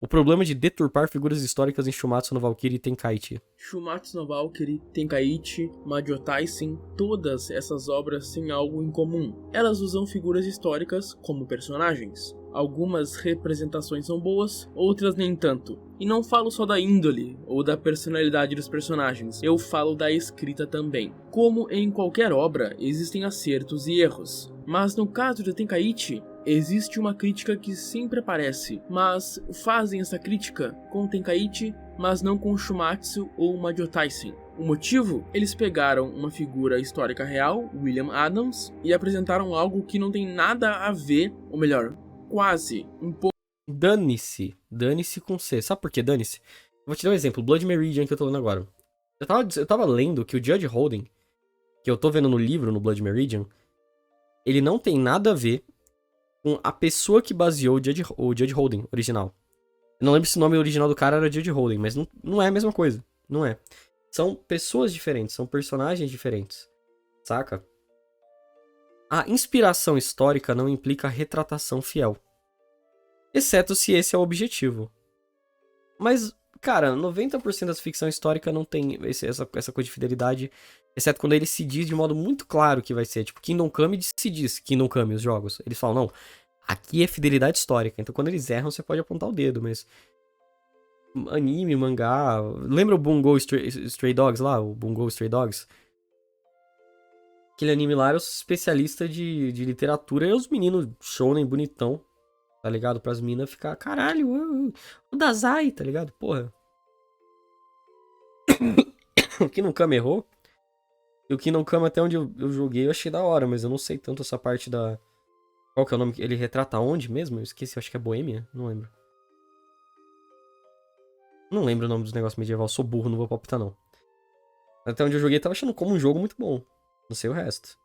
O problema de deturpar figuras históricas em Shumatsu no Valkyrie Tenkaichi. Shumatsu no Valkyrie, Tenkaichi, Majo Taisen, todas essas obras têm algo em comum. Elas usam figuras históricas como personagens. Algumas representações são boas, outras nem tanto. E não falo só da índole ou da personalidade dos personagens, eu falo da escrita também. Como em qualquer obra, existem acertos e erros. Mas no caso de Tenkaichi, existe uma crítica que sempre aparece, mas fazem essa crítica com Tenkaichi, mas não com Shumatsu ou Majo Taisen. O motivo? Eles pegaram uma figura histórica real, William Adams, e apresentaram algo que não tem nada a ver, ou melhor, quase, um pouco. Dane-se. Dane-se com C. Sabe por que dane-se? Vou te dar um exemplo. Blood Meridian que eu tô lendo agora. Eu tava lendo que o Judge Holden, que eu tô vendo no livro, no Blood Meridian, ele não tem nada a ver com a pessoa que baseou o Judge Holden original. Eu não lembro se o nome original do cara era Judge Holden, mas não é a mesma coisa. Não é. São pessoas diferentes, são personagens diferentes. Saca? A inspiração histórica não implica retratação fiel. Exceto se esse é o objetivo. Mas, cara, 90% das ficção histórica não tem essa coisa de fidelidade, exceto quando ele se diz de modo muito claro que vai ser. Tipo, Kingdom Come se diz Kingdom Come, os jogos. Eles falam, não, aqui é fidelidade histórica. Então quando eles erram, você pode apontar o dedo, mas... Anime, mangá... Lembra o Bungo Stray Dogs lá? O Bungo Stray Dogs? Aquele anime lá era os especialistas de literatura e os meninos shounen bonitão. Tá ligado? Pras minas ficar, caralho, o Dazai, tá ligado? Porra. O Kingdom Come errou. E o Kingdom Come, até onde eu joguei, eu achei da hora, mas eu não sei tanto essa parte da... Qual que é o nome? Ele retrata onde mesmo? Eu esqueci, eu acho que é Boêmia? Não lembro. Não lembro o nome dos negócios medieval, sou burro, não vou palpitar não. Até onde eu joguei, tava achando como um jogo muito bom. Não sei o resto.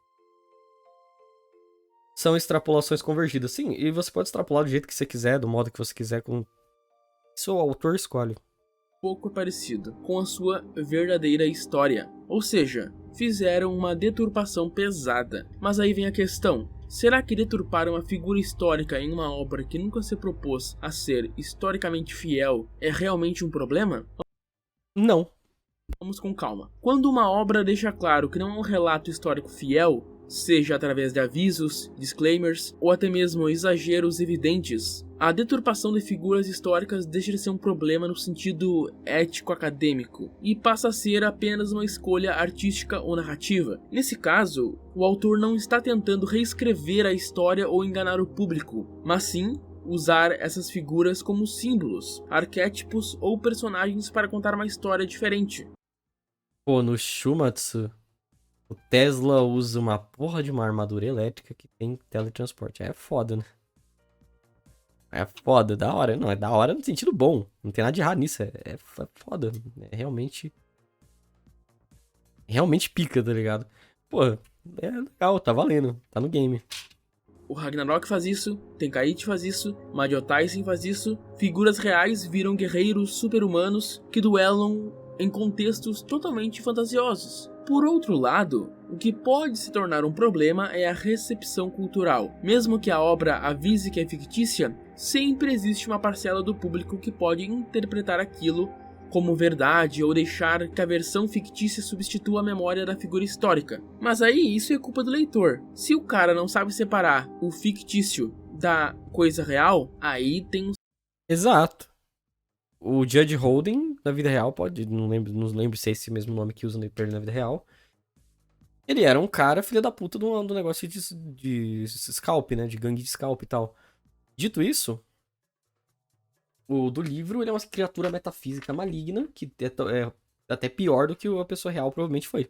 São extrapolações convergidas. Sim, e você pode extrapolar do jeito que você quiser, do modo que você quiser, com... Isso o autor escolhe. Pouco parecido com a sua verdadeira história. Ou seja, fizeram uma deturpação pesada. Mas aí vem a questão. Será que deturpar uma figura histórica em uma obra que nunca se propôs a ser historicamente fiel é realmente um problema? Não. Vamos com calma. Quando uma obra deixa claro que não é um relato histórico fiel, seja através de avisos, disclaimers ou até mesmo exageros evidentes, a deturpação de figuras históricas deixa de ser um problema no sentido ético-acadêmico e passa a ser apenas uma escolha artística ou narrativa. Nesse caso, o autor não está tentando reescrever a história ou enganar o público, mas sim usar essas figuras como símbolos, arquétipos ou personagens para contar uma história diferente. Pô, no Shumatsu, o Tesla usa uma porra de uma armadura elétrica que tem teletransporte. É foda, né? É foda, da hora. Não, é da hora no sentido bom. Não tem nada de errado nisso. É foda. É realmente... Realmente pica, tá ligado? Pô, é legal, tá valendo. Tá no game. O Ragnarok faz isso, Tenkaichi faz isso, Majo Taisen faz isso, figuras reais viram guerreiros super-humanos que duelam em contextos totalmente fantasiosos. Por outro lado, o que pode se tornar um problema é a recepção cultural. Mesmo que a obra avise que é fictícia, sempre existe uma parcela do público que pode interpretar aquilo como verdade ou deixar que a versão fictícia substitua a memória da figura histórica. Mas aí isso é culpa do leitor. Se o cara não sabe separar o fictício da coisa real, aí tem um... Exato. O Judge Holden, na vida real, pode... Não lembro se é esse mesmo nome que usa no na vida real. Ele era um cara, filho da puta, do negócio de scalp, né? De gangue de scalp e tal. Dito isso... O do livro, ele é uma criatura metafísica maligna, que é até pior do que a pessoa real provavelmente foi.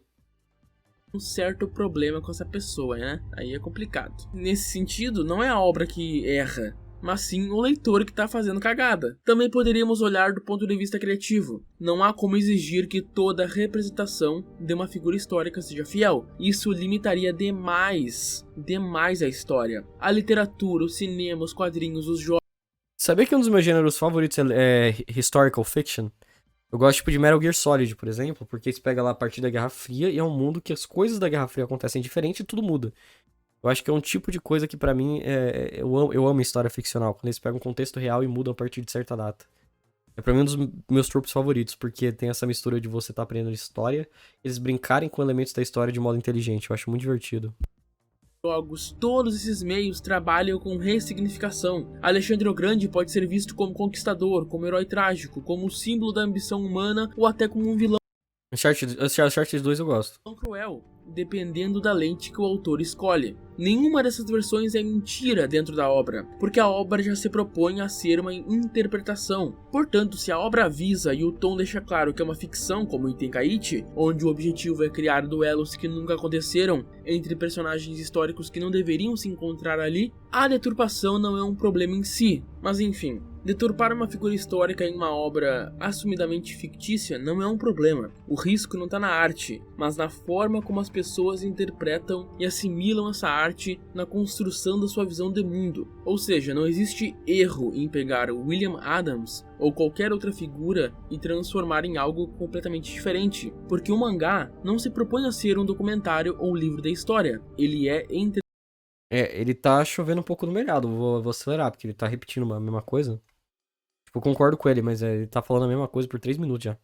Um certo problema com essa pessoa, né? Aí é complicado. Nesse sentido, não é a obra que erra, mas sim o leitor que tá fazendo cagada. Também poderíamos olhar do ponto de vista criativo. Não há como exigir que toda representação de uma figura histórica seja fiel. Isso limitaria demais a história. A literatura, o cinema, os quadrinhos, os jogos... Sabia que um dos meus gêneros favoritos é historical fiction? Eu gosto tipo de Metal Gear Solid, por exemplo, porque eles pegam lá a partir da Guerra Fria e é um mundo que as coisas da Guerra Fria acontecem diferente e tudo muda. Eu acho que é um tipo de coisa que pra mim, eu amo história ficcional, quando eles pegam um contexto real e mudam a partir de certa data. É pra mim um dos meus tropes favoritos, porque tem essa mistura de você tá aprendendo história, eles brincarem com elementos da história de modo inteligente. Eu acho muito divertido. Jogos, todos esses meios trabalham com ressignificação. Alexandre o Grande pode ser visto como conquistador, como herói trágico, como símbolo da ambição humana ou até como um vilão Uncharted 2 eu gosto. cruel, dependendo da lente que o autor escolhe. Nenhuma dessas versões é mentira dentro da obra, porque a obra já se propõe a ser uma interpretação. Portanto, se a obra avisa e o tom deixa claro que é uma ficção, como em Tenkaichi, onde o objetivo é criar duelos que nunca aconteceram entre personagens históricos que não deveriam se encontrar ali, a deturpação não é um problema em si. Mas enfim, deturpar uma figura histórica em uma obra assumidamente fictícia não é um problema. O risco não está na arte, mas na forma como as pessoas interpretam e assimilam essa arte na construção da sua visão de mundo. Ou seja, não existe erro em pegar William Adams ou qualquer outra figura e transformar em algo completamente diferente, porque o mangá não se propõe a ser um documentário ou um livro da história. Ele é Ele tá chovendo um pouco no melhado, vou acelerar, porque ele tá repetindo a mesma coisa. Tipo, eu concordo com ele, mas ele tá falando a mesma coisa por 3 minutos já.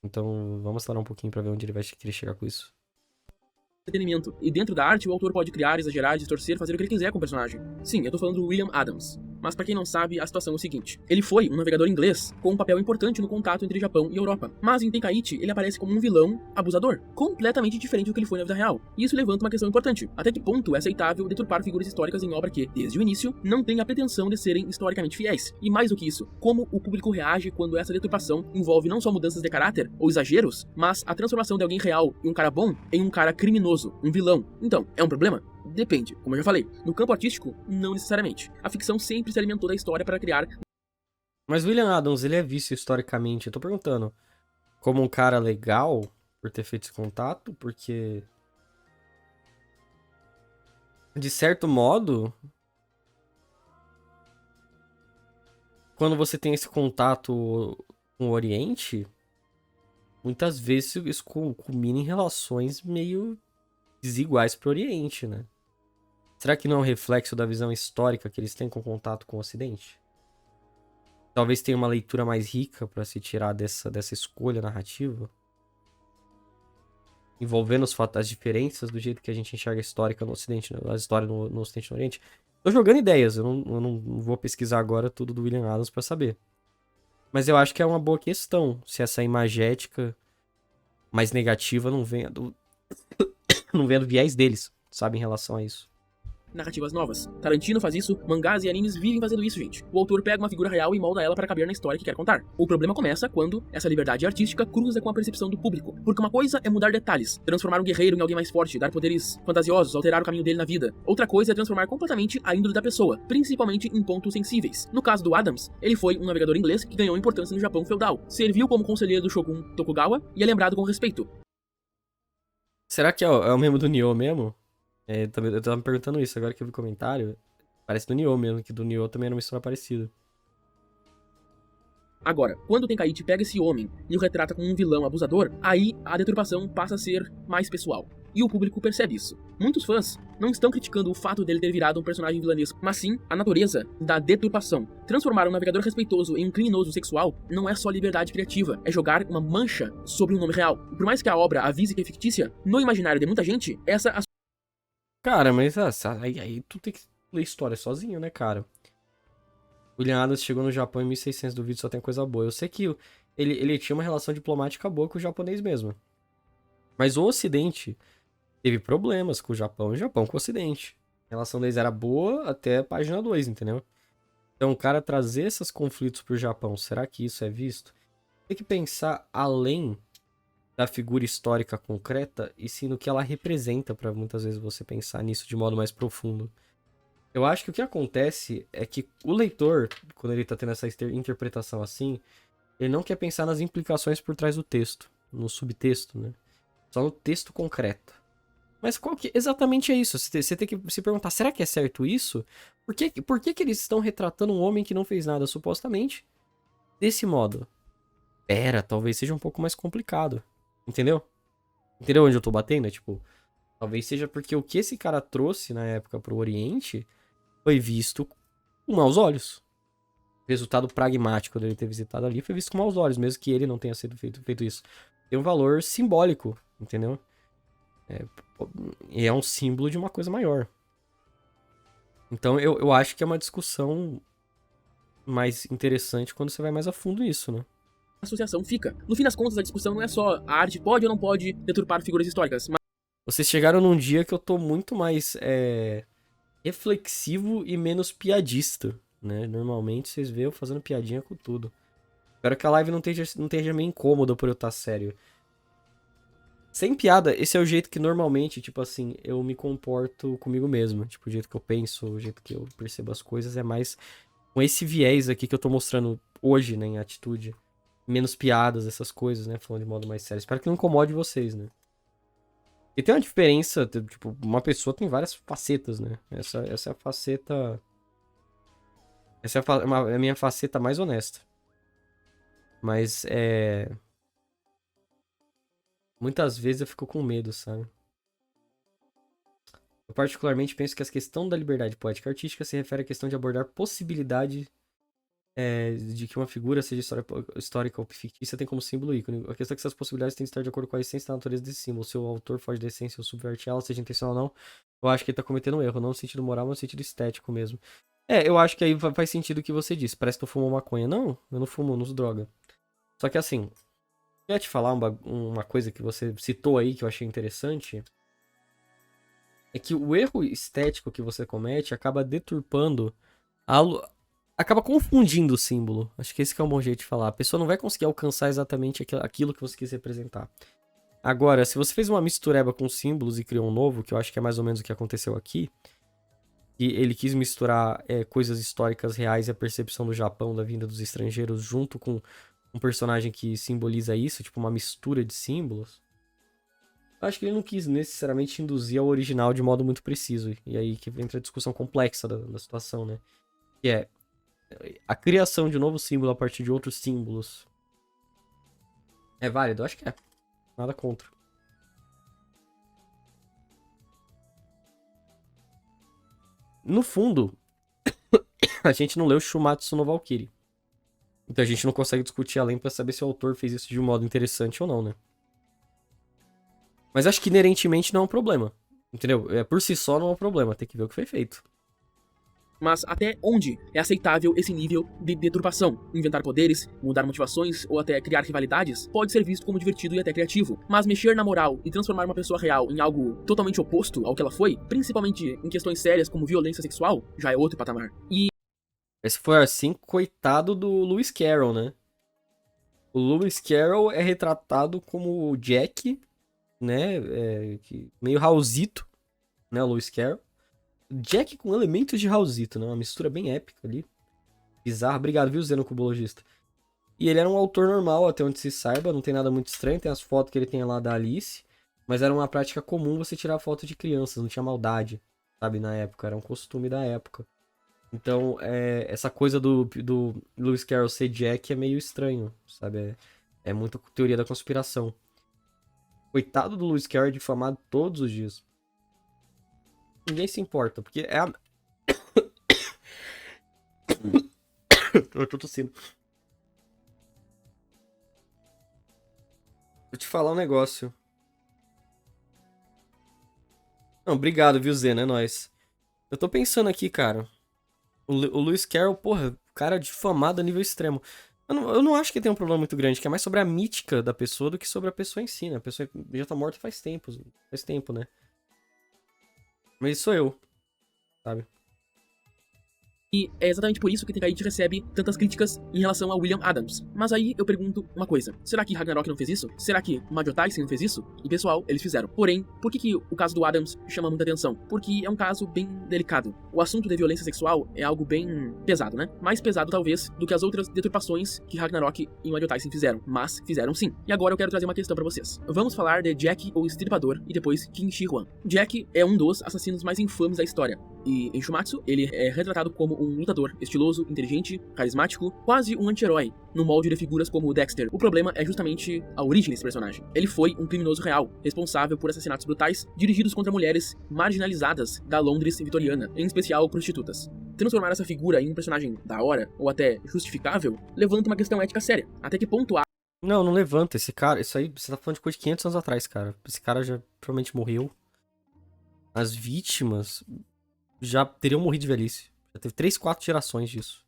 Então, vamos acelerar um pouquinho pra ver onde ele vai querer chegar com isso. entretenimento. E dentro da arte, o autor pode criar, exagerar, distorcer, fazer o que ele quiser com o personagem. Sim, eu tô falando do William Adams. Mas pra quem não sabe, a situação é o seguinte. Ele foi um navegador inglês com um papel importante no contato entre Japão e Europa. Mas em Tenkaichi, ele aparece como um vilão abusador, completamente diferente do que ele foi na vida real. E isso levanta uma questão importante. Até que ponto é aceitável deturpar figuras históricas em obra que, desde o início, não tem a pretensão de serem historicamente fiéis? E mais do que isso, como o público reage quando essa deturpação envolve não só mudanças de caráter ou exageros, mas a transformação de alguém real e um cara bom em um cara criminoso, um vilão. Então, é um problema? Depende, como eu já falei. No campo artístico, não necessariamente. A ficção sempre se alimentou da história para criar. Mas William Adams, ele é visto historicamente, eu tô perguntando, como um cara legal por ter feito esse contato? Porque, de certo modo, quando você tem esse contato com o Oriente, muitas vezes isso culmina em relações meio desiguais pro Oriente, né? Será que não é um reflexo da visão histórica que eles têm com contato com o Ocidente? Talvez tenha uma leitura mais rica para se tirar dessa escolha narrativa, envolvendo as diferenças do jeito que a gente enxerga a histórica no Ocidente, a história no Ocidente e no Oriente. Tô jogando ideias, eu não vou pesquisar agora tudo do William Adams para saber. Mas eu acho que é uma boa questão se essa imagética mais negativa não venha não venha do viés deles, sabe, em relação a isso. Narrativas novas. Tarantino faz isso, mangás e animes vivem fazendo isso, gente. O autor pega uma figura real e molda ela para caber na história que quer contar. O problema começa quando essa liberdade artística cruza com a percepção do público. Porque uma coisa é mudar detalhes, transformar um guerreiro em alguém mais forte, dar poderes fantasiosos, alterar o caminho dele na vida. Outra coisa é transformar completamente a índole da pessoa, principalmente em pontos sensíveis. No caso do Adams, ele foi um navegador inglês que ganhou importância no Japão feudal, serviu como conselheiro do Shogun Tokugawa e é lembrado com respeito. Será que é o mesmo do Nioh mesmo? Eu tava me perguntando isso agora que eu vi o comentário. Parece do Nioh mesmo, que do Nioh também era uma história parecida. Agora, quando o Tenkaichi pega esse homem e o retrata como um vilão abusador, aí a deturpação passa a ser mais pessoal. E o público percebe isso. Muitos fãs não estão criticando o fato dele ter virado um personagem vilanesco, mas sim a natureza da deturpação. Transformar um navegador respeitoso em um criminoso sexual não é só liberdade criativa, é jogar uma mancha sobre um nome real. E por mais que a obra avise que é fictícia, no imaginário de muita gente, essa Cara, mas aí tu tem que ler história sozinho, né, cara? William Adams chegou no Japão em 1600, do vídeo só tem coisa boa. Eu sei que ele tinha uma relação diplomática boa com o japonês mesmo. Mas o Ocidente teve problemas com o Japão e o Japão com o Ocidente. A relação deles era boa até a página 2, entendeu? Então, o cara trazer esses conflitos pro Japão, será que isso é visto? Tem que pensar além da figura histórica concreta e sim no que ela representa para muitas vezes você pensar nisso de modo mais profundo. Eu acho que o que acontece é que o leitor, quando ele tá tendo essa interpretação assim, ele não quer pensar nas implicações por trás do texto, no subtexto, né? Só no texto concreto. Mas qual que exatamente é isso? Você tem que se perguntar, será que é certo isso? Por que eles estão retratando um homem que não fez nada, supostamente, desse modo? Pera, talvez seja um pouco mais complicado. Entendeu? Entendeu onde eu tô batendo? É tipo, talvez seja porque o que esse cara trouxe na época pro Oriente foi visto com maus olhos. resultado pragmático dele ter visitado ali foi visto com maus olhos, mesmo que ele não tenha sido feito isso. Tem um valor simbólico, entendeu? É um símbolo de uma coisa maior. Então eu acho que é uma discussão mais interessante quando você vai mais a fundo nisso, né? Associação fica. No fim das contas, a discussão não é só a arte pode ou não pode deturpar figuras históricas, mas Vocês chegaram num dia que eu tô muito mais reflexivo e menos piadista, né? Normalmente vocês veem eu fazendo piadinha com tudo. Espero que a live não esteja meio incômoda por eu estar sério. Sem piada, esse é o jeito que normalmente, tipo assim, eu me comporto comigo mesmo. Tipo, o jeito que eu penso, o jeito que eu percebo as coisas é mais com esse viés aqui que eu tô mostrando hoje, né, em atitude. Menos piadas, essas coisas, né, falando de modo mais sério. Espero que não incomode vocês, né. E tem uma diferença, tipo, uma pessoa tem várias facetas, né. Essa é a faceta... Essa é a minha faceta mais honesta. Mas, muitas vezes eu fico com medo, sabe? Eu particularmente penso que a questão da liberdade poética e artística se refere à questão de abordar possibilidade de que uma figura, seja histórica ou fictícia, tem como símbolo ícone. A questão é que essas possibilidades têm que estar de acordo com a essência da natureza desse símbolo. Se o autor foge da essência ou subverte ela, seja intencional ou não, eu acho que ele tá cometendo um erro, não no sentido moral, mas no sentido estético mesmo. Eu acho que aí faz sentido o que você disse. Parece que tu fumou maconha. Não, eu não fumo, eu não uso droga. Só que assim, eu ia te falar uma coisa que você citou aí que eu achei interessante. É que o erro estético que você comete acaba deturpando, acaba confundindo o símbolo. Acho que esse que é um bom jeito de falar. A pessoa não vai conseguir alcançar exatamente aquilo que você quis representar. Agora, se você fez uma mistureba com símbolos e criou um novo, que eu acho que é mais ou menos o que aconteceu aqui, que ele quis misturar coisas históricas reais e a percepção do Japão, da vinda dos estrangeiros, junto com um personagem que simboliza isso, tipo uma mistura de símbolos. Acho que ele não quis necessariamente induzir ao original de modo muito preciso. E aí que entra a discussão complexa da situação, né? Que é a criação de um novo símbolo a partir de outros símbolos. É válido? Acho que é. Nada contra. No fundo, a gente não leu Shumatsu no Valkyrie. Então a gente não consegue discutir além pra saber se o autor fez isso de um modo interessante ou não, né? Mas acho que inerentemente não é um problema. Entendeu? Por si só não é um problema. Tem que ver o que foi feito. Mas até onde é aceitável esse nível de deturpação? Inventar poderes, mudar motivações ou até criar rivalidades pode ser visto como divertido e até criativo. Mas mexer na moral e transformar uma pessoa real em algo totalmente oposto ao que ela foi, principalmente em questões sérias como violência sexual, já é outro patamar. E Esse foi assim, coitado do Lewis Carroll, né? O Lewis Carroll é retratado como o Jack, né? Meio Raulzito, né? O Lewis Carroll. Jack com elementos de Raulzito, né? Uma mistura bem épica ali. Bizarro. Obrigado, viu, Zeno, cubologista. E ele era um autor normal, até onde se saiba. Não tem nada muito estranho. Tem as fotos que ele tem lá da Alice. Mas era uma prática comum você tirar foto de crianças. Não tinha maldade, sabe? Na época. Era um costume da época. Então, essa coisa do Lewis Carroll ser Jack é meio estranho, sabe? É muita teoria da conspiração. Coitado do Lewis Carroll, é difamado todos os dias. Ninguém se importa, porque é a... Eu tô tossindo. Vou te falar um negócio. Não, obrigado, viu, Zena? É nóis. Eu tô pensando aqui, cara. O Lewis Carroll, porra, cara difamado a nível extremo. Eu não acho que tem um problema muito grande, que é mais sobre a mítica da pessoa do que sobre a pessoa em si, né? A pessoa já tá morta faz tempo, né? Mas sou eu, sabe? E é exatamente por isso que Tenkaichi recebe tantas críticas em relação a William Adams. Mas aí eu pergunto uma coisa: será que Ragnarok não fez isso? Será que Majo Tyson não fez isso? E pessoal, eles fizeram. Porém, por que o caso do Adams chama muita atenção? Porque é um caso bem delicado. O assunto da violência sexual é algo bem pesado, né? Mais pesado, talvez, do que as outras deturpações que Ragnarok e Majo Tyson fizeram. Mas fizeram sim. E agora eu quero trazer uma questão pra vocês. Vamos falar de Jack, o Estripador, e depois Qin Shi Huang. Jack é um dos assassinos mais infames da história. E em Shumatsu, ele é retratado como um lutador estiloso, inteligente, carismático, quase um anti-herói, no molde de figuras como o Dexter. O problema é justamente a origem desse personagem. Ele foi um criminoso real, responsável por assassinatos brutais dirigidos contra mulheres marginalizadas da Londres vitoriana, em especial prostitutas. Transformar essa figura em um personagem da hora, ou até justificável, levanta uma questão ética séria. Até que ponto há... Não, não levanta. Esse cara, isso aí, você tá falando de coisa de 500 anos atrás, cara. Esse cara já provavelmente morreu. As vítimas já teriam morrido de velhice. Já teve 3, 4 gerações disso.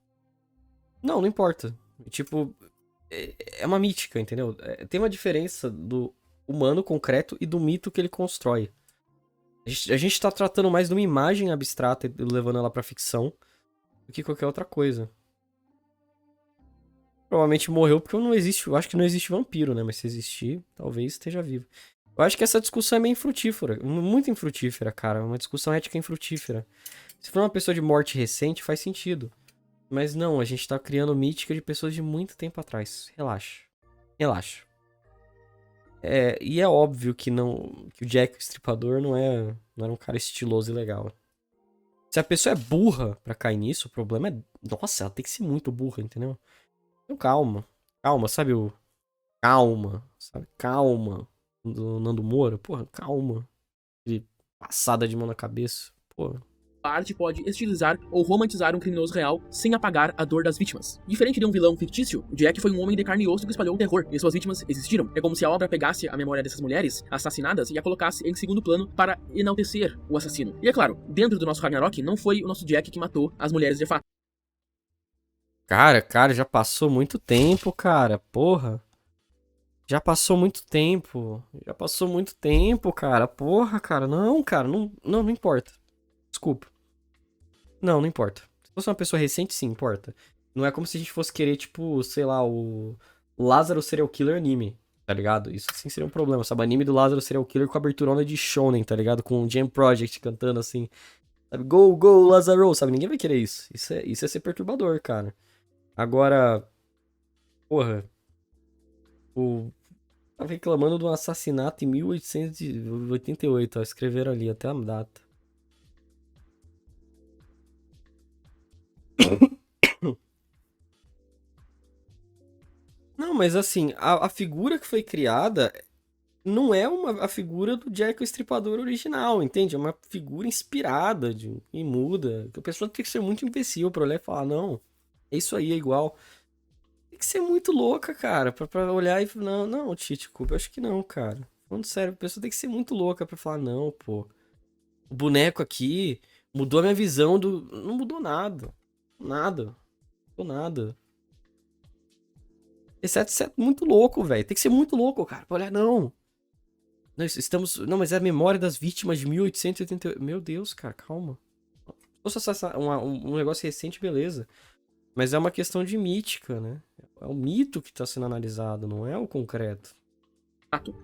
Não, não importa. Tipo, é uma mítica, entendeu? Tem uma diferença do humano concreto e do mito que ele constrói. A gente tá tratando mais de uma imagem abstrata e levando ela pra ficção do que qualquer outra coisa. Provavelmente morreu porque não existe, eu acho que não existe vampiro, né? Mas se existir, talvez esteja vivo. Eu acho que essa discussão é meio infrutífera, muito infrutífera, cara. Uma discussão ética infrutífera. Se for uma pessoa de morte recente, faz sentido. Mas não, a gente tá criando mítica de pessoas de muito tempo atrás. Relaxa. Relaxa. E é óbvio que não, que o Jack o Estripador não era um cara estiloso e legal. Se a pessoa é burra pra cair nisso, o problema é... Nossa, ela tem que ser muito burra, entendeu? Então calma. Calma, sabe o... Calma, sabe? Calma. Do Nando Moura. Porra, calma. Aquele passada de mão na cabeça. Porra. A arte pode estilizar ou romantizar um criminoso real sem apagar a dor das vítimas. Diferente de um vilão fictício, Jack foi um homem de carne e osso que espalhou o terror, e suas vítimas existiram. É como se a obra pegasse a memória dessas mulheres assassinadas e a colocasse em segundo plano para enaltecer o assassino. E é claro, dentro do nosso Ragnarok, não foi o nosso Jack que matou as mulheres de fato. Cara, já passou muito tempo, cara. Porra. Já passou muito tempo. Já passou muito tempo, cara. Porra, cara. Não, cara. Não importa. Desculpa. Não importa. Se fosse uma pessoa recente, sim, importa. Não é como se a gente fosse querer, tipo, sei lá, o Lázaro Serial Killer anime, tá ligado? Isso sim seria um problema, sabe? Anime do Lázaro Serial Killer com aberturona de shonen, tá ligado? Com o Jam Project cantando assim, sabe? Go, go, Lázaro, sabe? Ninguém vai querer isso. Isso é ser perturbador, cara. Agora, porra, tava reclamando de um assassinato em 1888, ó. Escreveram ali até a data. Não, mas assim, a figura que foi criada não é a figura do Jack o Estripador original, entende? É uma figura inspirada e muda. A pessoa tem que ser muito imbecil pra olhar e falar, não, é isso aí, é igual. Tem que ser muito louca, cara, pra olhar e falar, não, Tite Cuba, eu acho que não, cara. Falando sério, a pessoa tem que ser muito louca pra falar, não, pô. O boneco aqui mudou a minha visão do... Não mudou nada. Nada. Não mudou nada. Esse é muito louco, velho. Tem que ser muito louco, cara, pra olhar, não. Não, mas é a memória das vítimas de 1888. Meu Deus, cara, calma. Se fosse um negócio recente, beleza. Mas é uma questão de mítica, né? É o mito que tá sendo analisado, não é o concreto.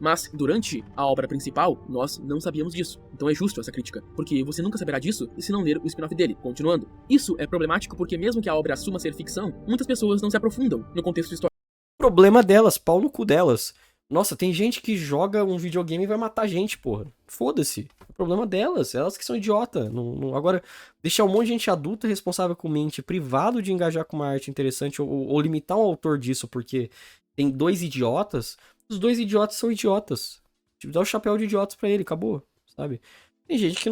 Mas, durante a obra principal, nós não sabíamos disso. Então é justo essa crítica, porque você nunca saberá disso se não ler o spin-off dele. Continuando. Isso é problemático porque mesmo que a obra assuma ser ficção, muitas pessoas não se aprofundam no contexto histórico. Problema delas, pau no cu delas. Nossa, tem gente que joga um videogame e vai matar gente, porra. Foda-se. É problema delas. Elas que são idiota. Agora, deixar um monte de gente adulta responsável com mente privado de engajar com uma arte interessante ou limitar um autor disso porque tem 2 idiotas. Os 2 idiotas são idiotas. Tipo, dá o chapéu de idiotas pra ele, acabou, sabe? Tem gente que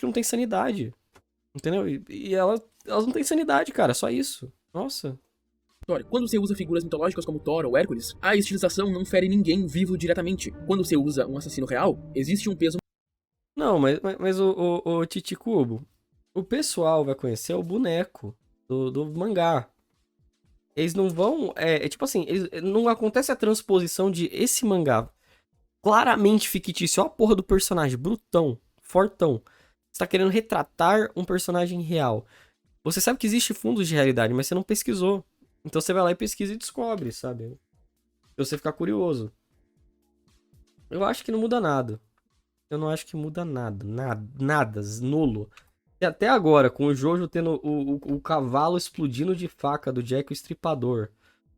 não tem sanidade. Entendeu? E elas não têm sanidade, cara. Só isso. Nossa. Quando você usa figuras mitológicas como Thor ou Hércules, a estilização não fere ninguém vivo diretamente. Quando você usa um assassino real, existe um peso... Não, mas o Titi Kubo, o pessoal vai conhecer o boneco do mangá. Eles não vão... tipo assim, não acontece a transposição de esse mangá claramente fictício. Ó a porra do personagem, brutão, fortão. Você tá querendo retratar um personagem real. Você sabe que existe fundos de realidade, mas você não pesquisou. Então você vai lá e pesquisa e descobre, sabe? Se você ficar curioso. Eu acho que não muda nada. Eu não acho que muda nada. Nada. Nulo. E até agora, com o Jojo tendo o cavalo explodindo de faca do Jack o Estripador.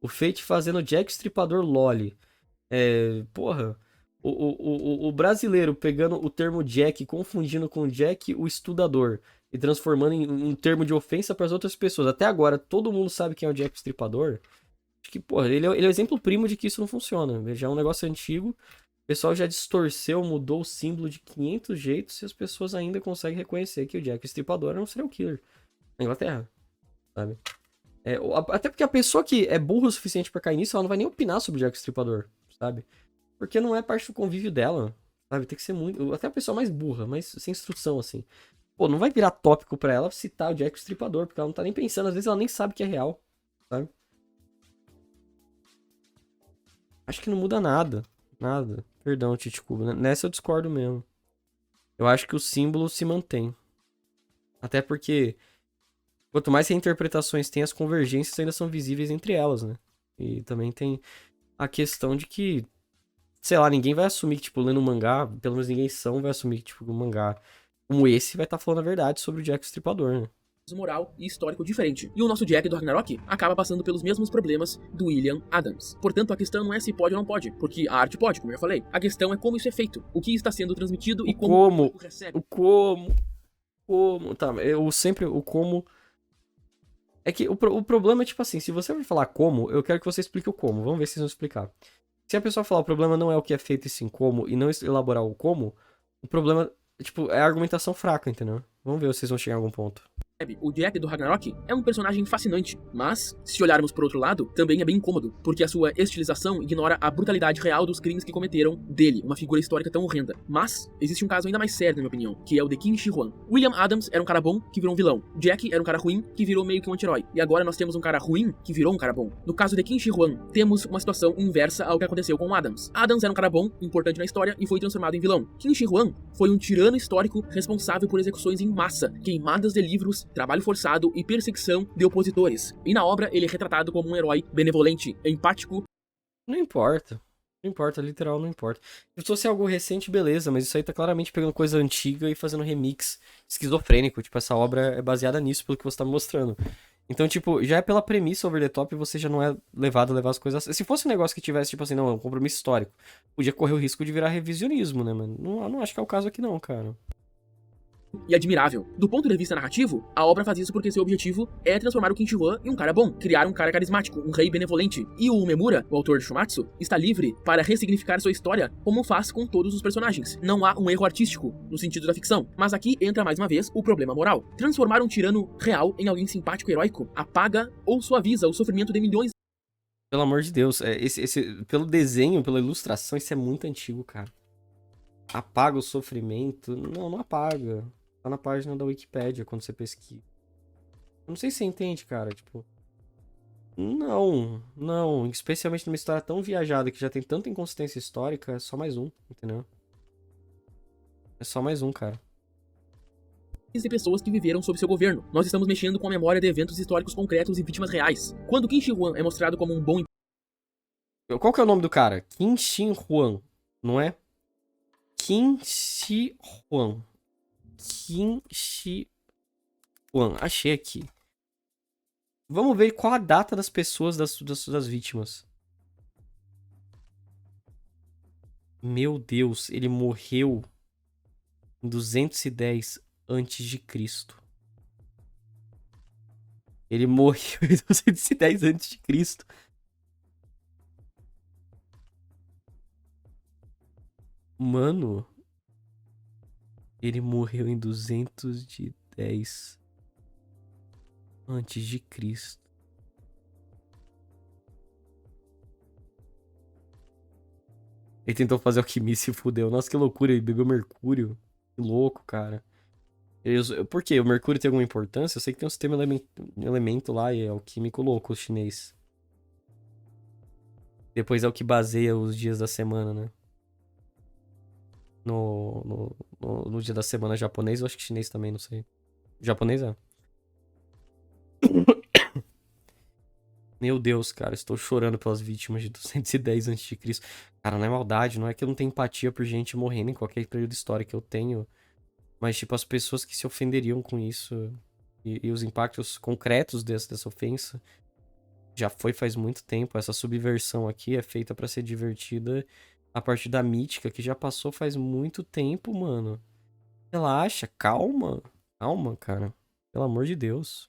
O Fate fazendo o Jack o Estripador Loli. Porra. O brasileiro pegando o termo Jack, confundindo com Jack o Estudador. e transformando em um termo de ofensa para as outras pessoas. Até agora, todo mundo sabe quem é o Jack o Estripador. Acho que, porra, ele é o exemplo primo de que isso não funciona. Já é um negócio antigo, o pessoal já distorceu, mudou o símbolo de 500 jeitos e as pessoas ainda conseguem reconhecer que o Jack o Estripador era um serial killer na Inglaterra, sabe? Até porque a pessoa que é burra o suficiente pra cair nisso, ela não vai nem opinar sobre o Jack o Estripador, sabe? Porque não é parte do convívio dela, sabe? Tem que ser muito... Até a pessoa mais burra, mas sem instrução, assim. Pô, não vai virar tópico pra ela citar o Jack o Estripador, porque ela não tá nem pensando, às vezes ela nem sabe que é real, sabe? Acho que não muda nada. Nada. Perdão, Titicuba. Nessa eu discordo mesmo. Eu acho que o símbolo se mantém. Até porque, quanto mais reinterpretações tem, as convergências ainda são visíveis entre elas, né? E também tem a questão de que, sei lá, ninguém vai assumir que, tipo, lendo um mangá, pelo menos ninguém vai assumir que, tipo, um mangá como esse vai estar falando a verdade sobre o Jack o Estripador, né? Moral e histórico diferente. E o nosso Jack do Ragnarok acaba passando pelos mesmos problemas do William Adams. Portanto, a questão não é se pode ou não pode, porque a arte pode, como eu já falei. A questão é como isso é feito, o que está sendo transmitido e como o recebe. Como, tá, o como... É que o problema é, tipo assim, se você vai falar como, eu quero que você explique o como, vamos ver se vocês vão explicar. Se a pessoa falar o problema não é o que é feito e sim como, e não elaborar o como, o problema, tipo, é a argumentação fraca, entendeu? Vamos ver se vocês vão chegar em algum ponto. O Jack do Ragnarok é um personagem fascinante, mas, se olharmos por outro lado, também é bem incômodo, porque a sua estilização ignora a brutalidade real dos crimes que cometeram dele, uma figura histórica tão horrenda. Mas, existe um caso ainda mais sério, na minha opinião, que é o de Qin Shi Huang. William Adams era um cara bom que virou um vilão. Jack era um cara ruim que virou meio que um anti-herói. E agora nós temos um cara ruim que virou um cara bom. No caso de Qin Shi Huang, temos uma situação inversa ao que aconteceu com Adams. Adams era um cara bom, importante na história, e foi transformado em vilão. Qin Shi Huang foi um tirano histórico responsável por execuções em massa, queimadas de livros, trabalho forçado e perseguição de opositores. E na obra ele é retratado como um herói benevolente, empático. Não importa. Não importa, literal, não importa. Se fosse algo recente, beleza, mas isso aí tá claramente pegando coisa antiga e fazendo remix esquizofrênico. Tipo, essa obra é baseada nisso, pelo que você tá me mostrando. Então, tipo, já é pela premissa over the top, você já não é levado a levar as coisas... Se fosse um negócio que tivesse, tipo assim, não, é um compromisso histórico, podia correr o risco de virar revisionismo, né, mano? Não acho que é o caso aqui não, cara. E admirável. Do ponto de vista narrativo, a obra faz isso porque seu objetivo é transformar o Qin Shi Huang em um cara bom, criar um cara carismático, um rei benevolente. E o Umemura, o autor de Shumatsu, está livre para ressignificar sua história como faz com todos os personagens. Não há um erro artístico, no sentido da ficção. Mas aqui entra mais uma vez o problema moral. Transformar um tirano real em alguém simpático e heróico apaga ou suaviza o sofrimento de milhões. Pelo amor de Deus, pelo desenho, pela ilustração, isso é muito antigo, cara. Apaga o sofrimento? Não apaga. Tá na página da Wikipédia quando você pesquisa. Eu não sei se você entende, cara, tipo... Não. Especialmente numa história tão viajada que já tem tanta inconsistência histórica, é só mais um, entendeu? É só mais um, cara. De pessoas que viveram sob seu governo. Nós estamos mexendo com a memória de eventos históricos concretos e vítimas reais. Quando Qin Shi Huang é mostrado como um bom... Qual que é o nome do cara? Qin Shi Huang, não é? Qin Shi Huang. Qin Shi Huang. Achei aqui. Vamos ver qual a data das pessoas, das vítimas. Meu Deus, ele morreu em 210 antes de Cristo. Ele morreu em 210 antes de Cristo. Mano, ele morreu em 210 antes de Cristo. Ele tentou fazer alquimia e se fudeu. Nossa, que loucura, ele bebeu mercúrio. Que louco, cara. Por quê? O mercúrio tem alguma importância? Eu sei que tem um sistema elemento lá e é alquímico louco, o chinês. Depois é o que baseia os dias da semana, né? No dia da semana japonês, eu acho que chinês também, não sei. Japonês é. Meu Deus, cara, estou chorando pelas vítimas de 210 a.C. Cara, não é maldade, não é que eu não tenho empatia por gente morrendo em qualquer período histórico, eu tenho. Mas, tipo, as pessoas que se ofenderiam com isso e os impactos concretos dessa ofensa já foi faz muito tempo. Essa subversão aqui é feita pra ser divertida a partir da mítica que já passou faz muito tempo, mano. Relaxa, calma. Calma, cara. Pelo amor de Deus.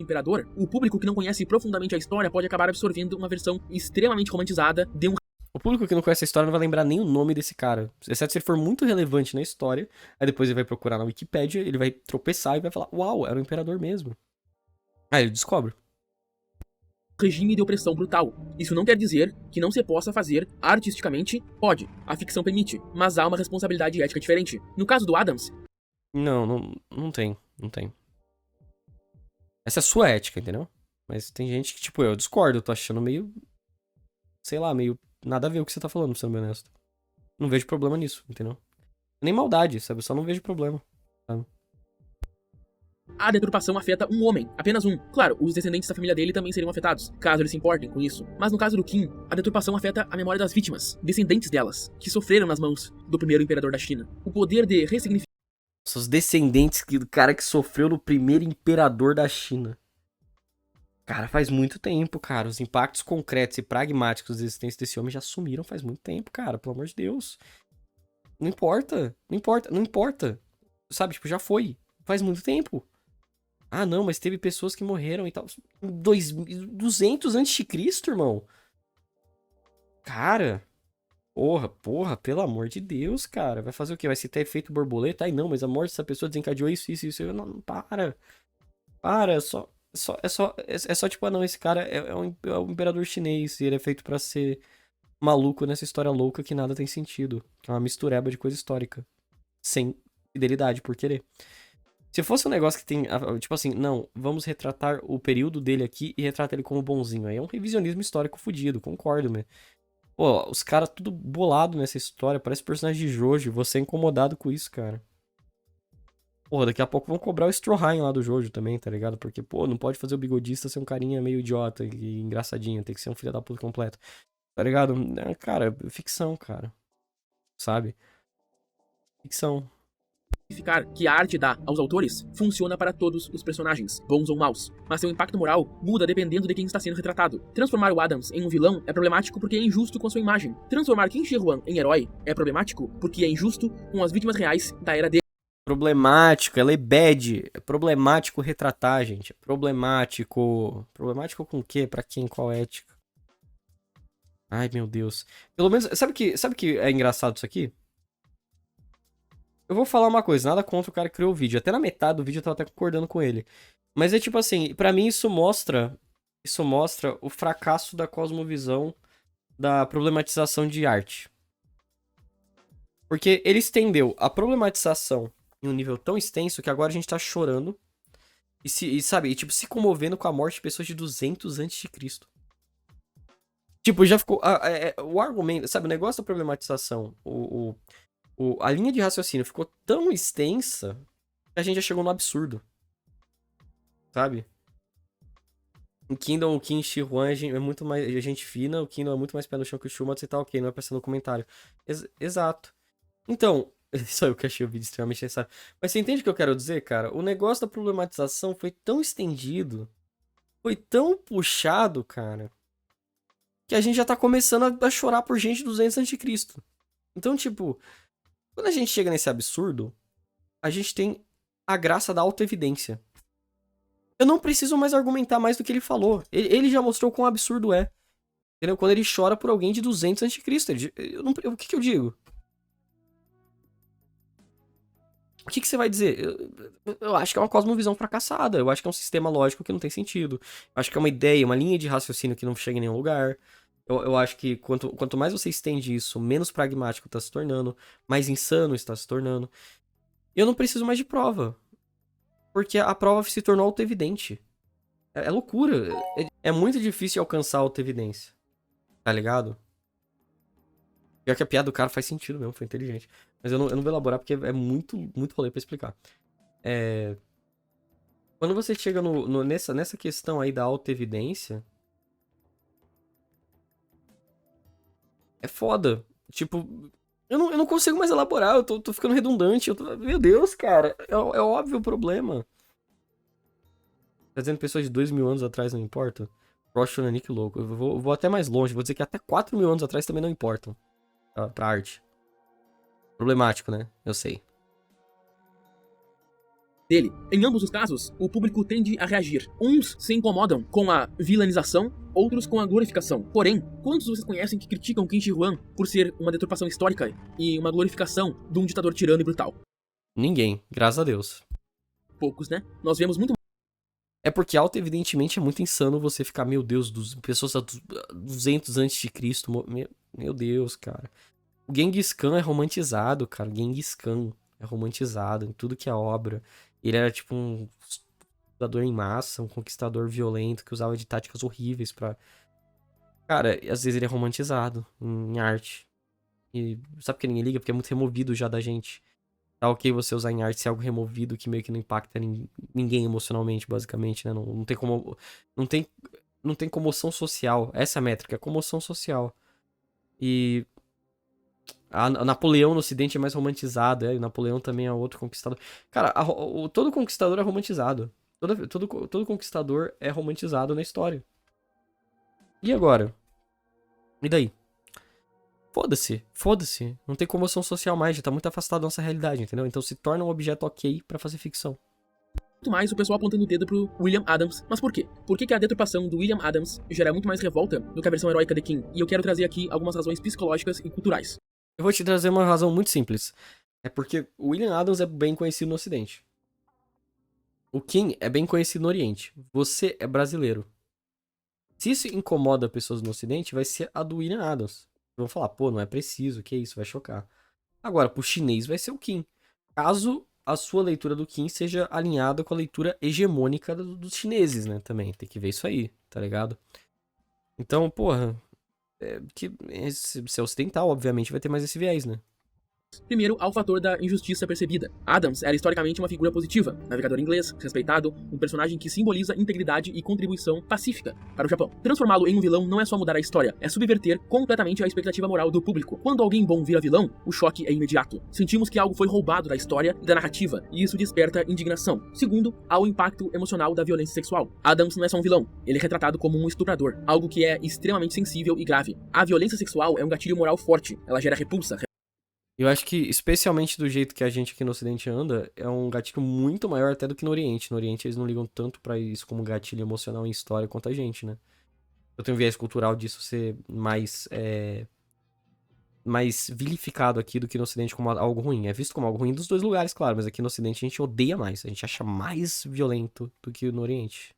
Imperador, o público que não conhece profundamente a história pode acabar absorvendo uma versão extremamente romantizada de um O público que não conhece a história não vai lembrar nem o nome desse cara. Exceto se ele for muito relevante na história. Aí depois ele vai procurar na Wikipédia, ele vai tropeçar e vai falar: Uau, era o imperador mesmo. Aí ele descobre. regime de opressão brutal. Isso não quer dizer que não se possa fazer artisticamente, pode, a ficção permite, mas há uma responsabilidade ética diferente. No caso do Adams, Não tem. Não tem. Essa é a sua ética, entendeu? Mas tem gente que, tipo, eu discordo, eu tô achando meio. Sei lá, meio. Nada a ver o que você tá falando, pra ser bem honesto. Não vejo problema nisso, entendeu? Nem maldade, sabe? Eu só não vejo problema. Sabe? a deturpação afeta um homem, apenas um. Claro, os descendentes da família dele também seriam afetados, caso eles se importem com isso. Mas no caso do Qin, a deturpação afeta a memória das vítimas, descendentes delas, que sofreram nas mãos do primeiro imperador da China. O poder de ressignificar Os descendentes do cara que sofreu no primeiro imperador da China. Cara, faz muito tempo, cara. Os impactos concretos e pragmáticos da existência desse homem já sumiram faz muito tempo, cara. Pelo amor de Deus. Não importa. Não importa. Não importa. Sabe, tipo, já foi. Faz muito tempo. Ah, não, mas teve pessoas que morreram e tal. 200 antes de Cristo, irmão. Cara. Porra, pelo amor de Deus, cara. Vai fazer o quê? Vai se ter efeito borboleta? Ai, não, mas a morte dessa pessoa desencadeou isso. Não, para. Para, é só tipo, ah, não, esse cara é um imperador chinês e ele é feito pra ser maluco nessa história louca que nada tem sentido. Que é uma mistureba de coisa histórica. Sem fidelidade, por querer. Se fosse um negócio que tem, tipo assim, não, vamos retratar o período dele aqui e retratar ele como bonzinho. Aí é um revisionismo histórico fudido, concordo, né? Pô, os caras tudo bolado nessa história, parece personagem de Jojo, você é incomodado com isso, cara. Porra, daqui a pouco vão cobrar o Stroheim lá do Jojo também, tá ligado? Porque, pô, não pode fazer o bigodista ser um carinha meio idiota e engraçadinho, tem que ser um filho da puta completo. Tá ligado? Cara, ficção, cara. Sabe? Ficção. que a arte dá aos autores funciona para todos os personagens, bons ou maus, mas seu impacto moral muda dependendo de quem está sendo retratado. Transformar o Adams em um vilão é problemático porque é injusto com a sua imagem. Transformar Qin Shi Huang em herói é problemático porque é injusto com as vítimas reais da era dele. Problemático, ela é bad. É problemático retratar, gente. É problemático. Problemático com o quê? Pra quem? Qual ética? Ai, meu Deus. Pelo menos, sabe que é engraçado isso aqui? Eu vou falar uma coisa, nada contra o cara que criou o vídeo. Até na metade do vídeo eu tava até concordando com ele. Mas é tipo assim, pra mim isso mostra o fracasso da cosmovisão da problematização de arte. Porque ele estendeu a problematização em um nível tão extenso que agora a gente tá chorando sabe, tipo, se comovendo com a morte de pessoas de 200 a.C. Tipo, já ficou. O argumento, sabe, o negócio da problematização, a linha de raciocínio ficou tão extensa que a gente já chegou no absurdo. Sabe? O Kindle, o Qin Shi Huang é muito mais gente fina, o Kindle é muito mais pé no chão que o Schumacher e tá ok, não é pra ser no comentário. Exato. Então, só eu que achei o vídeo extremamente necessário. Mas você entende o que eu quero dizer, cara? O negócio da problematização foi tão estendido, foi tão puxado, cara, que a gente já tá começando a chorar por gente 200 a.C. Então, tipo, quando a gente chega nesse absurdo, a gente tem a graça da autoevidência. Eu não preciso mais argumentar mais do que ele falou. Ele já mostrou quão absurdo é. Entendeu? Quando ele chora por alguém de 200 a.C. O que eu digo? O que você vai dizer? Eu acho que é uma cosmovisão fracassada. Eu acho que é um sistema lógico que não tem sentido. Eu acho que é uma ideia, uma linha de raciocínio que não chega em nenhum lugar. Eu acho que quanto mais você estende isso, menos pragmático está se tornando, mais insano está se tornando. E eu não preciso mais de prova. Porque a prova se tornou autoevidente. É loucura. É muito difícil alcançar a autoevidência. Tá ligado? Pior que a piada do cara faz sentido mesmo, foi inteligente. Mas eu não vou elaborar porque é muito, muito rolê pra explicar. Quando você chega nessa questão aí da autoevidência, é foda. Tipo, eu não consigo mais elaborar, eu tô ficando redundante. Meu Deus, cara, é óbvio o problema. Tá dizendo pessoas de 2.000 anos atrás não importam? Rosh Nick louco. Eu vou até mais longe, vou dizer que até 4.000 anos atrás também não importam. Pra arte. Problemático, né? Eu sei. dele. Em ambos os casos, o público tende a reagir. Uns se incomodam com a vilanização, outros com a glorificação. Porém, quantos vocês conhecem que criticam Qin Shi Huang por ser uma deturpação histórica e uma glorificação de um ditador tirano e brutal? Ninguém, graças a Deus. Poucos, né? Nós vemos muito. É porque, evidentemente, é muito insano você ficar, meu Deus, pessoas a 200 a.C., meu Deus, cara. O Genghis Khan é romantizado, cara. O Genghis Khan é romantizado em tudo que é obra. Ele era tipo um conquistador em massa, um conquistador violento que usava de táticas horríveis pra... Cara, às vezes ele é romantizado em arte. E sabe por que ninguém liga? Porque é muito removido já da gente. Tá ok você usar em arte se é algo removido que meio que não impacta ninguém emocionalmente, basicamente, né? Não tem como... Não tem comoção social. Essa é a métrica, é comoção social. E... A Napoleão no Ocidente é mais romantizado, e Napoleão também é outro conquistador. Cara, todo conquistador é romantizado. Todo conquistador é romantizado na história. E agora? E daí? Foda-se. Não tem comoção social mais, já tá muito afastado da nossa realidade, entendeu? Então se torna um objeto ok pra fazer ficção. Muito mais o pessoal apontando o dedo pro William Adams. Mas por quê? Por que a deturpação do William Adams gera muito mais revolta do que a versão heróica de King? E eu quero trazer aqui algumas razões psicológicas e culturais. Eu vou te trazer uma razão muito simples. É porque o William Adams é bem conhecido no Ocidente. O King é bem conhecido no Oriente. Você é brasileiro. Se isso incomoda pessoas no Ocidente, vai ser a do William Adams. Vão falar, pô, não é preciso, que isso, vai chocar. Agora, pro chinês vai ser o King. Caso a sua leitura do King seja alinhada com a leitura hegemônica dos chineses, né, também. Tem que ver isso aí, tá ligado? Então, porra... se é ocidental, obviamente, vai ter mais esse viés, né? Primeiro, ao fator da injustiça percebida. Adams era historicamente uma figura positiva, navegador inglês, respeitado, um personagem que simboliza integridade e contribuição pacífica para o Japão. Transformá-lo em um vilão não é só mudar a história, é subverter completamente a expectativa moral do público. Quando alguém bom vira vilão, o choque é imediato. Sentimos que algo foi roubado da história e da narrativa, e isso desperta indignação. Segundo, há o impacto emocional da violência sexual. Adams não é só um vilão, ele é retratado como um estuprador, algo que é extremamente sensível e grave. A violência sexual é um gatilho moral forte, ela gera repulsa. Eu acho que, especialmente do jeito que a gente aqui no Ocidente anda, é um gatilho muito maior até do que no Oriente. No Oriente eles não ligam tanto pra isso como gatilho emocional em história quanto a gente, né? Eu tenho um viés cultural disso ser mais vilificado aqui do que no Ocidente como algo ruim. É visto como algo ruim dos dois lugares, claro, mas aqui no Ocidente a gente odeia mais. A gente acha mais violento do que no Oriente.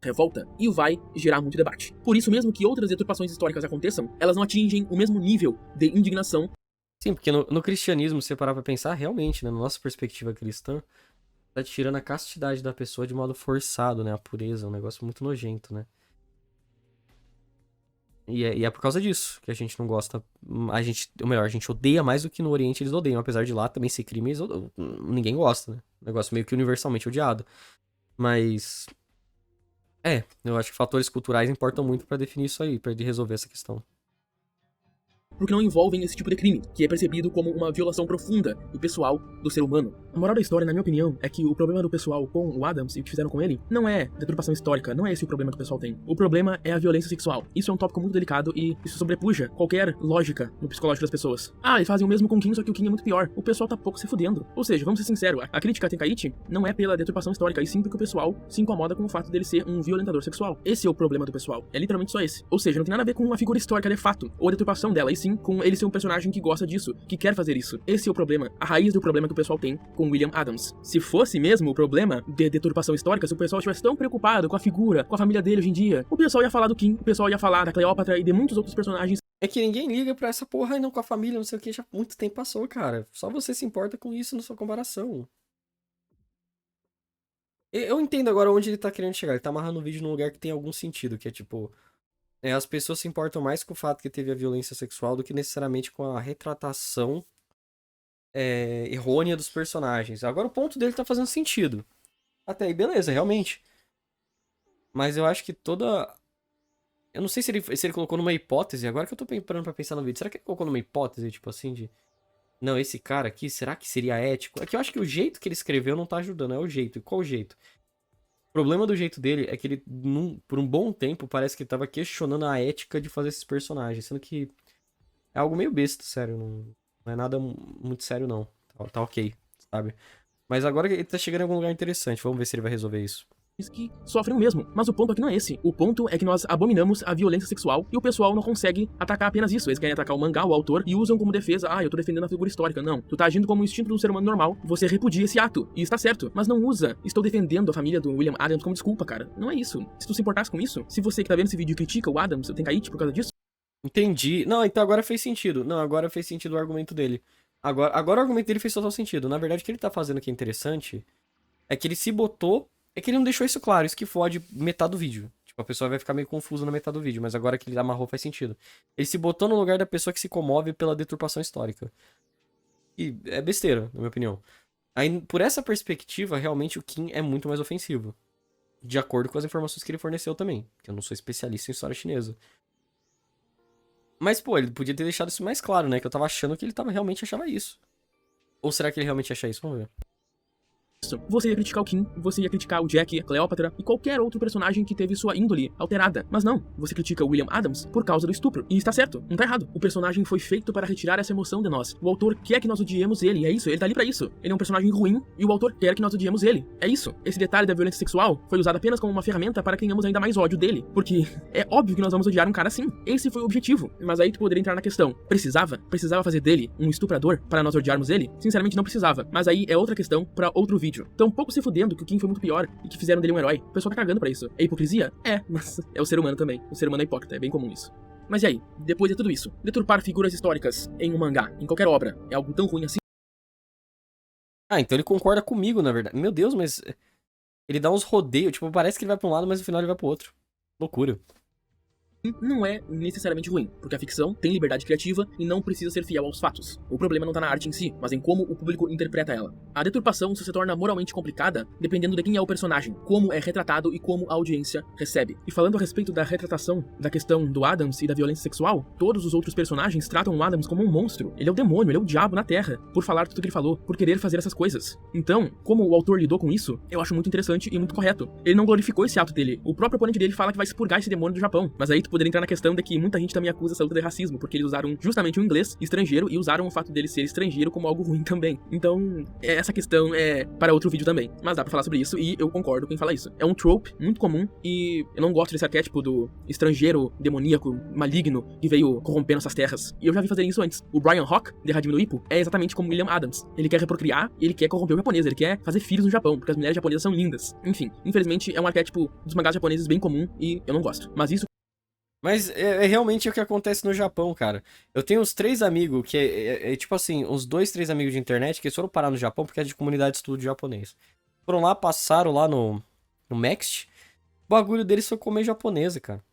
Revolta e vai gerar muito debate. Por isso mesmo que outras deturpações históricas aconteçam, elas não atingem o mesmo nível de indignação. Sim, porque no cristianismo, se você parar pra pensar, realmente, né, na nossa perspectiva cristã, tá tirando a castidade da pessoa de modo forçado, né, a pureza, um negócio muito nojento, né. E é por causa disso que a gente não gosta, ou melhor, a gente odeia mais do que no Oriente eles odeiam, apesar de lá também ser crime, ninguém gosta, né, um negócio meio que universalmente odiado. Mas, eu acho que fatores culturais importam muito pra definir isso aí, pra resolver essa questão. Porque não envolvem esse tipo de crime, que é percebido como uma violação profunda e pessoal do ser humano. A moral da história, na minha opinião, é que o problema do pessoal com o Adams e o que fizeram com ele não é deturpação histórica, não é esse o problema que o pessoal tem. O problema é a violência sexual. Isso é um tópico muito delicado e isso sobrepuja qualquer lógica no psicológico das pessoas. Ah, eles fazem o mesmo com o Kim, só que o Kim é muito pior. O pessoal tá pouco se fudendo. Ou seja, vamos ser sinceros, a crítica a Tenkaichi não é pela deturpação histórica, e sim porque o pessoal se incomoda com o fato dele ser um violentador sexual. Esse é o problema do pessoal. É literalmente só esse. Ou seja, não tem nada a ver com uma figura histórica de fato, ou a deturpação dela, e sim com ele ser um personagem que gosta disso, que quer fazer isso. Esse é o problema, a raiz do problema que o pessoal tem com William Adams. Se fosse mesmo o problema de deturpação histórica, se o pessoal estivesse tão preocupado com a figura, com a família dele hoje em dia, o pessoal ia falar do King, o pessoal ia falar da Cleópatra e de muitos outros personagens. É que ninguém liga pra essa porra e não com a família, não sei o que, já muito tempo passou, cara. Só você se importa com isso na sua comparação. Eu entendo agora onde ele tá querendo chegar. Ele tá amarrando o vídeo num lugar que tem algum sentido, que é tipo... as pessoas se importam mais com o fato que teve a violência sexual do que necessariamente com a retratação errônea dos personagens. Agora o ponto dele tá fazendo sentido. Até aí, beleza, realmente. Mas eu acho que toda... Eu não sei se ele colocou numa hipótese, agora que eu tô parando pra pensar no vídeo. Será que ele colocou numa hipótese, tipo assim, de... Não, esse cara aqui, será que seria ético? É que eu acho que o jeito que ele escreveu não tá ajudando, é o jeito. E qual o jeito? O problema do jeito dele é que ele, por um bom tempo, parece que ele tava questionando a ética de fazer esses personagens. Sendo que é algo meio besta, sério. Não é nada muito sério, não. Tá ok, sabe? Mas agora que ele tá chegando em algum lugar interessante. Vamos ver se ele vai resolver isso. Que sofrem o mesmo. Mas o ponto aqui não é esse. O ponto é que nós abominamos a violência sexual e o pessoal não consegue atacar apenas isso. Eles querem atacar o mangá, o autor, e usam como defesa, eu tô defendendo a figura histórica. Não. Tu tá agindo como o instinto de um ser humano normal. Você repudia esse ato. E está certo. Mas não usa. Estou defendendo a família do William Adams como desculpa, cara. Não é isso. Se tu se importasse com isso, se você que tá vendo esse vídeo critica o Adams, tem Kaichi por causa disso. Entendi. Não, então agora fez sentido. Não, agora fez sentido o argumento dele. Agora o argumento dele fez total sentido. Na verdade, o que ele tá fazendo que é interessante é que ele se botou. É que ele não deixou isso claro, isso que fode metade do vídeo. Tipo, a pessoa vai ficar meio confusa na metade do vídeo, mas agora que ele amarrou faz sentido. Ele se botou no lugar da pessoa que se comove pela deturpação histórica. E é besteira, na minha opinião. Aí, por essa perspectiva, realmente o Kim é muito mais ofensivo. De acordo com as informações que ele forneceu também. Que eu não sou especialista em história chinesa. Mas, pô, ele podia ter deixado isso mais claro, né? Que eu tava achando que ele realmente achava isso. Ou será que ele realmente acha isso? Vamos ver. Você ia criticar o Kim, você ia criticar o Jack, a Cleópatra e qualquer outro personagem que teve sua índole alterada. Mas não, você critica o William Adams por causa do estupro. E está certo, não tá errado. O personagem foi feito para retirar essa emoção de nós. O autor quer que nós odiemos ele, é isso, ele tá ali pra isso. Ele é um personagem ruim e o autor quer que nós odiemos ele. É isso. Esse detalhe da violência sexual foi usado apenas como uma ferramenta para que tenhamos ainda mais ódio dele. Porque é óbvio que nós vamos odiar um cara assim. Esse foi o objetivo. Mas aí tu poderia entrar na questão. Precisava fazer dele um estuprador para nós odiarmos ele? Sinceramente não precisava. Mas aí é outra questão para outro vídeo. Tão pouco se fudendo que o Kim foi muito pior e que fizeram dele um herói. O pessoal tá cagando pra isso. É hipocrisia? É, mas é o ser humano também. O ser humano é hipócrita, é bem comum isso. Mas e aí? Depois de tudo isso, deturpar figuras históricas em um mangá, em qualquer obra, é algo tão ruim assim? Então ele concorda comigo, na verdade. Meu Deus, mas ele dá uns rodeios. Tipo, parece que ele vai pra um lado, mas no final ele vai pro outro. Loucura. Não é necessariamente ruim, porque a ficção tem liberdade criativa e não precisa ser fiel aos fatos. O problema não tá na arte em si, mas em como o público interpreta ela. A deturpação só se torna moralmente complicada dependendo de quem é o personagem, como é retratado e como a audiência recebe. E falando a respeito da retratação da questão do Adams e da violência sexual, todos os outros personagens tratam o Adams como um monstro. Ele é o demônio, ele é o diabo na Terra, por falar tudo que ele falou, por querer fazer essas coisas. Então, como o autor lidou com isso, eu acho muito interessante e muito correto. Ele não glorificou esse ato dele. O próprio oponente dele fala que vai expurgar esse demônio do Japão, mas aí tu poderia entrar na questão de que muita gente também acusa essa luta de racismo, porque eles usaram justamente o inglês estrangeiro e usaram o fato dele ser estrangeiro como algo ruim também. Então, essa questão é para outro vídeo também. Mas dá pra falar sobre isso e eu concordo com quem fala isso. É um trope muito comum e eu não gosto desse arquétipo do estrangeiro demoníaco, maligno, que veio corrompendo essas terras. E eu já vi fazer isso antes. O Brian Hawk, de Hajime no Ippo, é exatamente como William Adams. Ele quer reprocriar e ele quer corromper o japonês, ele quer fazer filhos no Japão, porque as mulheres japonesas são lindas. Enfim, infelizmente é um arquétipo dos mangás japoneses bem comum e eu não gosto. Mas isso Mas é realmente o que acontece no Japão, cara. Eu tenho uns 3 amigos que tipo assim, uns 2, 3 amigos de internet que eles foram parar no Japão porque é de comunidade de estudo japonês. Foram lá, passaram lá no Next. O bagulho deles foi comer japonesa, cara.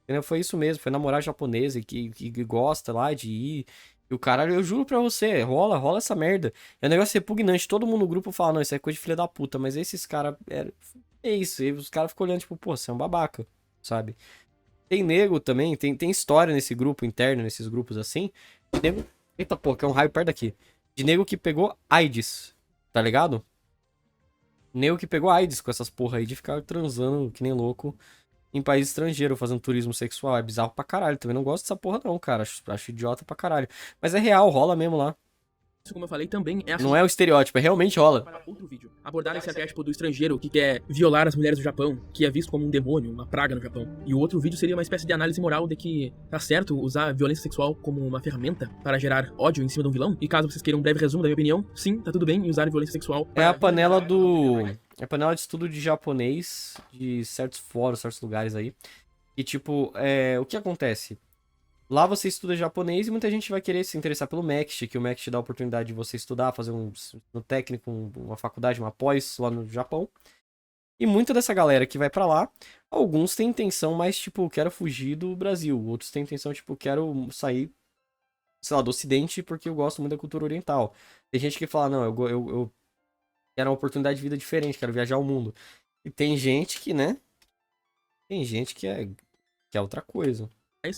Entendeu? Foi isso mesmo, foi namorar japonesa que gosta lá de ir. E o caralho, eu juro pra você, rola essa merda. É um negócio repugnante. Todo mundo no grupo fala, não, isso é coisa de filha da puta. Mas esses caras, é isso. E os caras ficam olhando, tipo, pô, você é um babaca, sabe? Tem nego também, tem história nesse grupo interno, nesses grupos assim. De nego. Eita, pô, que é um raio perto daqui. De nego que pegou AIDS, tá ligado? Nego que pegou AIDS com essas porra aí de ficar transando que nem louco em país estrangeiro, fazendo turismo sexual. É bizarro pra caralho. Também não gosto dessa porra, não, cara. Acho idiota pra caralho. Mas é real, rola mesmo lá. como eu falei, também é Não é o estereótipo, é realmente rola. para outro vídeo. Abordar esse arquétipo do estrangeiro que quer violar as mulheres do Japão, que é visto como um demônio, uma praga no Japão. E o outro vídeo seria uma espécie de análise moral de que tá certo usar a violência sexual como uma ferramenta para gerar ódio em cima de um vilão. E caso vocês queiram um breve resumo da minha opinião, sim, tá tudo bem em usar a violência sexual. É a panela do... É a panela de estudo de japonês de certos fóruns, certos lugares aí. E tipo, o que acontece? Lá você estuda japonês e muita gente vai querer se interessar pelo MEXT, que o MEXT dá a oportunidade de você estudar, fazer um técnico, uma faculdade, uma pós lá no Japão. E muita dessa galera que vai pra lá, alguns têm intenção mais, tipo, quero fugir do Brasil. Outros têm intenção, tipo, quero sair, sei lá, do Ocidente porque eu gosto muito da cultura oriental. Tem gente que fala, não, eu quero uma oportunidade de vida diferente, quero viajar ao mundo. E tem gente que, né? Tem gente que é outra coisa.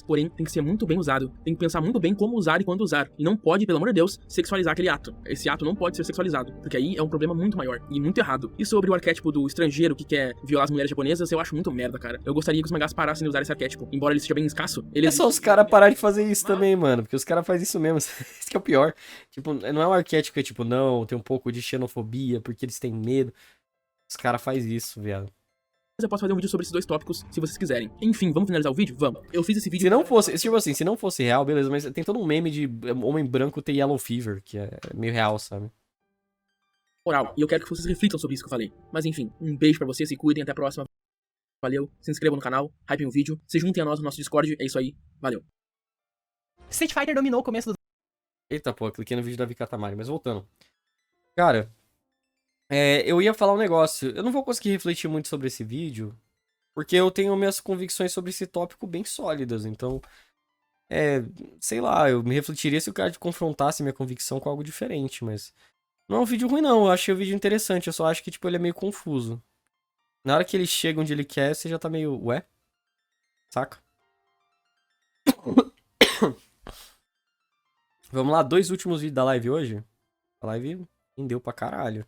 porém tem que ser muito bem usado. Tem que pensar muito bem como usar e quando usar. E não pode, pelo amor de Deus, sexualizar aquele ato. Esse ato não pode ser sexualizado, porque aí é um problema muito maior e muito errado. E sobre o arquétipo do estrangeiro que quer violar as mulheres japonesas, eu acho muito merda, cara. Eu gostaria que os mangás parassem de usar esse arquétipo. Embora ele seja bem escasso, ele É só os caras parar de fazer isso também, mano. Porque os caras fazem isso mesmo. Isso que é o pior. Tipo, não é um arquétipo que é tipo, não, tem um pouco de xenofobia, porque eles têm medo. Os caras fazem isso, viado. eu posso fazer um vídeo sobre esses dois tópicos, se vocês quiserem. Enfim, vamos finalizar o vídeo? Vamos. Eu fiz esse vídeo... Se não fosse, tipo assim, se não fosse real, beleza, mas tem todo um meme de homem branco ter yellow fever, que é meio real, sabe? moral. E eu quero que vocês reflitam sobre isso que eu falei. Mas enfim, um beijo pra vocês, se cuidem, até a próxima. Valeu, se inscrevam no canal, hypem o vídeo, se juntem a nós no nosso Discord, é isso aí, valeu. Street Fighter dominou o começo do... Eita, pô, eu cliquei no vídeo da Vikatamari, mas voltando. Cara, eu ia falar um negócio. Eu não vou conseguir refletir muito sobre esse vídeo, porque eu tenho minhas convicções sobre esse tópico bem sólidas, então... sei lá, eu me refletiria se o cara confrontasse minha convicção com algo diferente, mas... Não é um vídeo ruim, não. Eu achei o vídeo interessante, eu só acho que, tipo, ele é meio confuso. Na hora que ele chega onde ele quer, você já tá meio... Ué? Saca? Vamos lá, 2 últimos vídeos da live hoje. A live rendeu pra caralho.